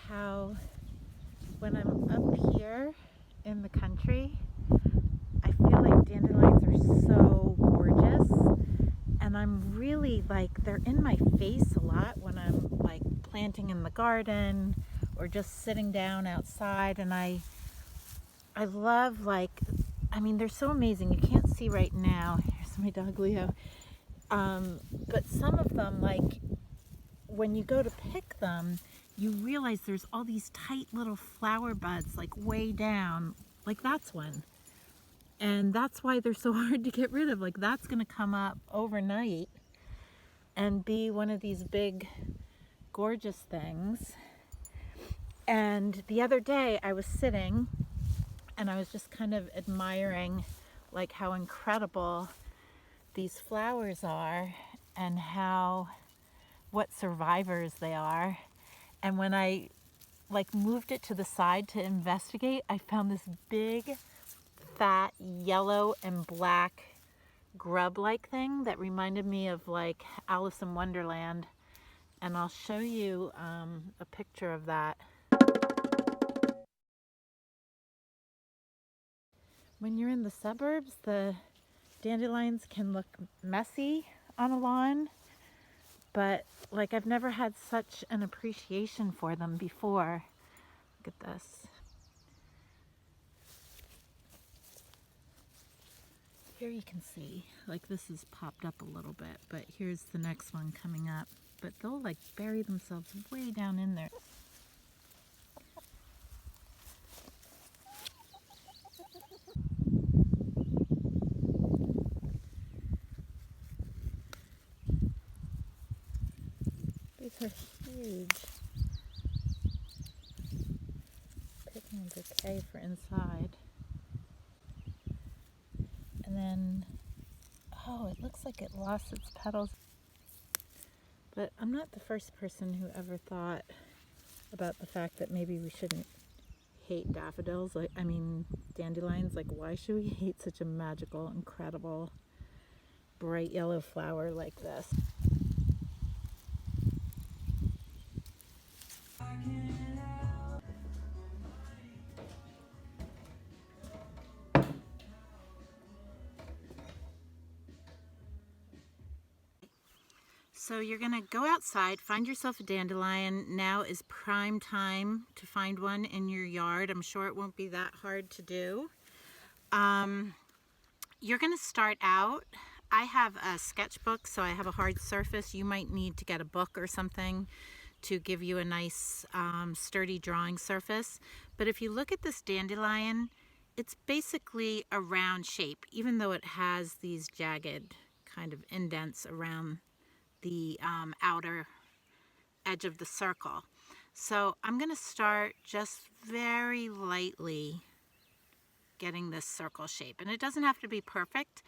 how when I'm up here in the country, I feel like dandelions are so gorgeous, and I'm really like, they're in my face a lot when I'm like planting in the garden or just sitting down outside. And I love, like, I mean, they're so amazing. You can't see right now. Here's my dog Leo. But some of them, like, when you go to pick them, you realize there's all these tight little flower buds, like way down. Like, that's one. And that's why they're so hard to get rid of. Like, that's going to come up overnight and be one of these big, gorgeous things. And the other day I was sitting and I was just kind of admiring like how incredible these flowers are and how, what survivors they are. And when I like moved it to the side to investigate, I found this big, fat, yellow and black grub-like thing that reminded me of like Alice in Wonderland. And I'll show you a picture of that. When you're in the suburbs, the dandelions can look messy on a lawn, but like I've never had such an appreciation for them before. Look at this. Here you can see, like this is popped up a little bit, but here's the next one coming up. But they'll like bury themselves way down in there. These are huge. Picking a bouquet for inside. And then, oh, it looks like it lost its petals. But I'm not the first person who ever thought about the fact that maybe we shouldn't hate daffodils. Like, I mean, dandelions. Like, why should we hate such a magical, incredible, bright yellow flower like this? So you're gonna go outside, find yourself a dandelion. Now is prime time to find one in your yard. I'm sure it won't be that hard to do. You're gonna start out, I have a sketchbook, so I have a hard surface. You might need to get a book or something to give you a nice sturdy drawing surface. But if you look at this dandelion, it's basically a round shape, even though it has these jagged kind of indents around the outer edge of the circle. So I'm going to start just very lightly getting this circle shape. And it doesn't have to be perfect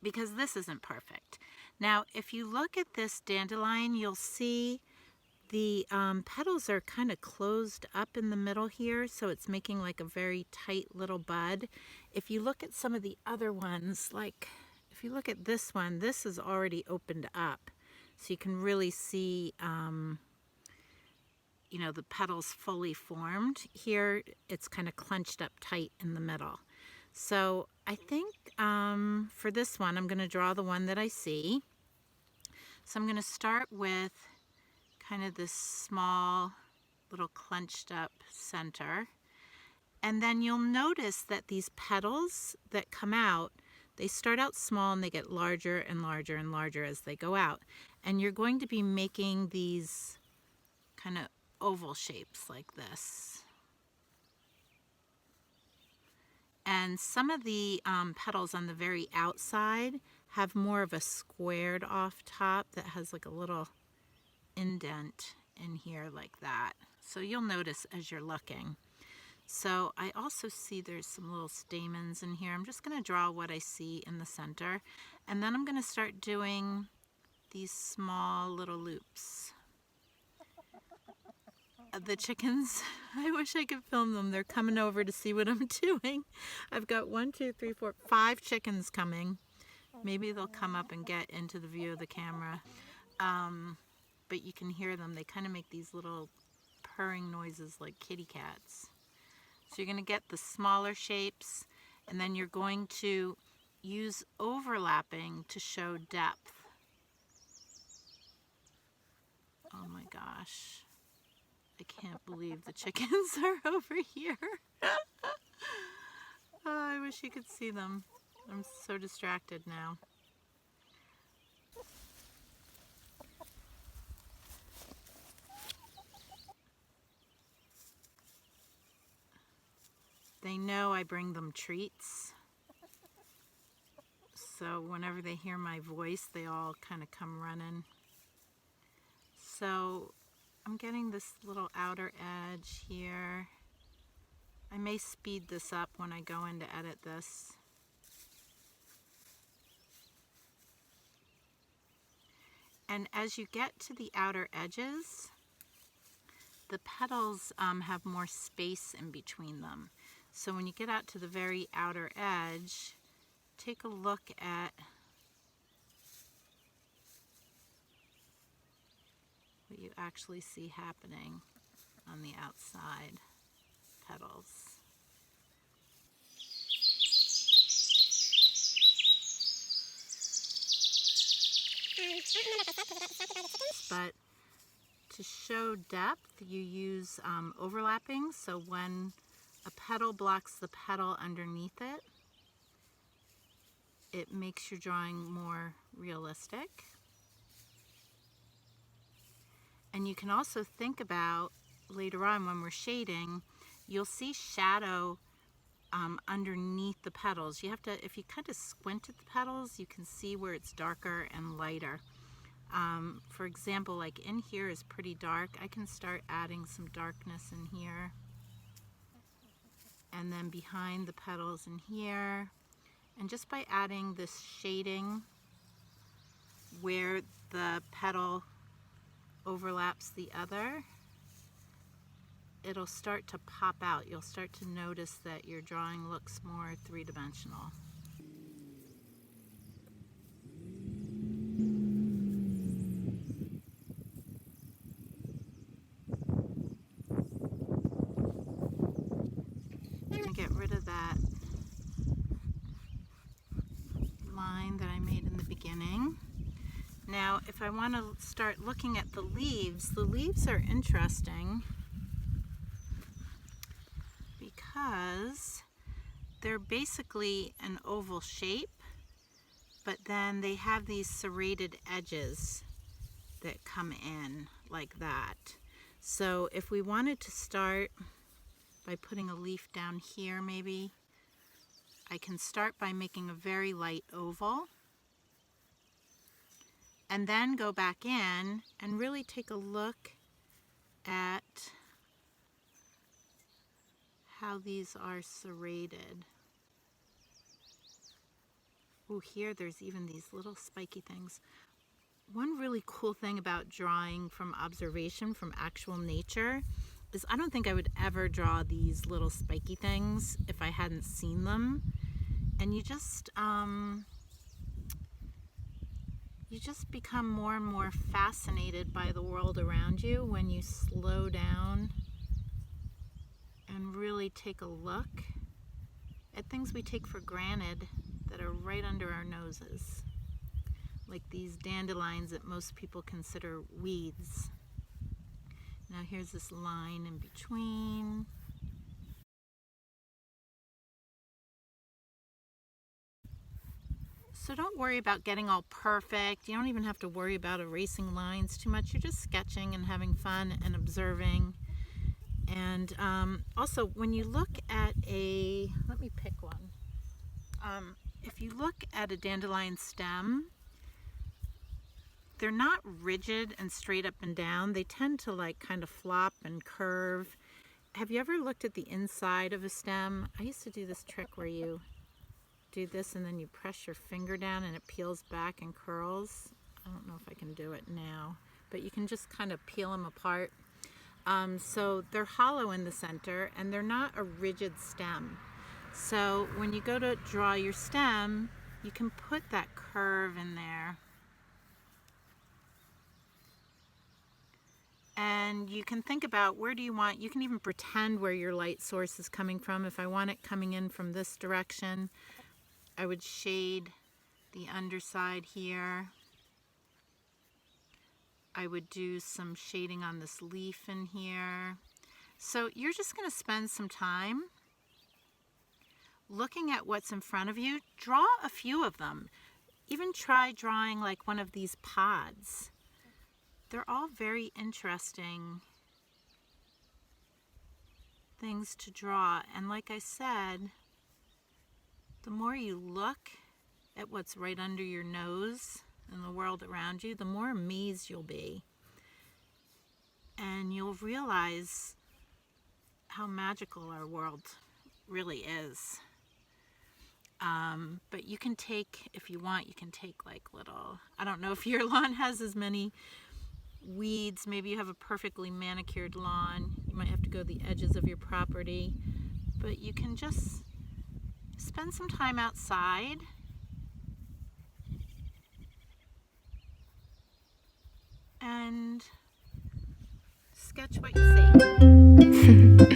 because this isn't perfect. Now, if you look at this dandelion, you'll see the petals are kind of closed up in the middle here, so it's making like a very tight little bud. If you look at some of the other ones, like if you look at this one, this is already opened up. So you can really see, you know, the petals fully formed. Here, it's kind of clenched up tight in the middle. So I think for this one, I'm going to draw the one that I see. So I'm going to start with kind of this small little clenched up center. And then you'll notice that these petals that come out, they start out small and they get larger and larger and larger as they go out. And you're going to be making these kind of oval shapes like this. And some of the petals on the very outside have more of a squared off top that has like a little indent in here like that. So you'll notice as you're looking. So I also see there's some little stamens in here. I'm just going to draw what I see in the center. And then I'm going to start doing these small little loops. The chickens, I wish I could film them. They're coming over to see what I'm doing. I've got 1, 2, 3, 4, 5 chickens coming. Maybe they'll come up and get into the view of the camera. But you can hear them. They kind of make these little purring noises like kitty cats. So you're going to get the smaller shapes, and then you're going to use overlapping to show depth. Oh my gosh. I can't believe the chickens are over here. Oh, I wish you could see them. I'm so distracted now. They know I bring them treats. So whenever they hear my voice, they all kind of come running. So I'm getting this little outer edge here. I may speed this up when I go in to edit this. And as you get to the outer edges, the petals have more space in between them. So when you get out to the very outer edge, take a look at what you actually see happening on the outside petals. But to show depth, you use overlapping. So when a petal blocks the petal underneath it, it makes your drawing more realistic. And you can also think about later on when we're shading, you'll see shadow underneath the petals. You have to, if you kind of squint at the petals, you can see where it's darker and lighter. For example, like in here is pretty dark. I can start adding some darkness in here. And then behind the petals in here. And just by adding this shading where the petal overlaps the other, it'll start to pop out. You'll start to notice that your drawing looks more three-dimensional. I'm going to get rid of that line that I made in the beginning. Now, if I want to start looking at the leaves are interesting because they're basically an oval shape, but then they have these serrated edges that come in like that. So if we wanted to start by putting a leaf down here, maybe I can start by making a very light oval and then go back in and really take a look at how these are serrated. Oh, here there's even these little spiky things. One really cool thing about drawing from observation, from actual nature, is I don't think I would ever draw these little spiky things if I hadn't seen them. And you just become more and more fascinated by the world around you when you slow down and really take a look at things we take for granted that are right under our noses, like these dandelions that most people consider weeds. Now here's this line in between. So don't worry about getting all perfect. You don't even have to worry about erasing lines too much. You're just sketching and having fun and observing. And also, when you look at let me pick one. If you look at a dandelion stem, they're not rigid and straight up and down. They tend to like kind of flop and curve. Have you ever looked at the inside of a stem? I used to do this trick where you do this and then you press your finger down and it peels back and curls. I don't know if I can do it now, but you can just kind of peel them apart. So they're hollow in the center and they're not a rigid stem. So when you go to draw your stem, you can put that curve in there. And you can think about where do you want, you can even pretend where your light source is coming from. If I want it coming in from this direction, I would shade the underside here. I would do some shading on this leaf in here. So you're just going to spend some time looking at what's in front of you. Draw a few of them. Even try drawing like one of these pods. They're all very interesting things to draw. And like I said, the more you look at what's right under your nose and the world around you, the more amazed you'll be. And you'll realize how magical our world really is. But you can take, if you want, you can take like little, I don't know if your lawn has as many weeds. Maybe you have a perfectly manicured lawn. You might have to go the edges of your property. But you can just spend some time outside and sketch what you see.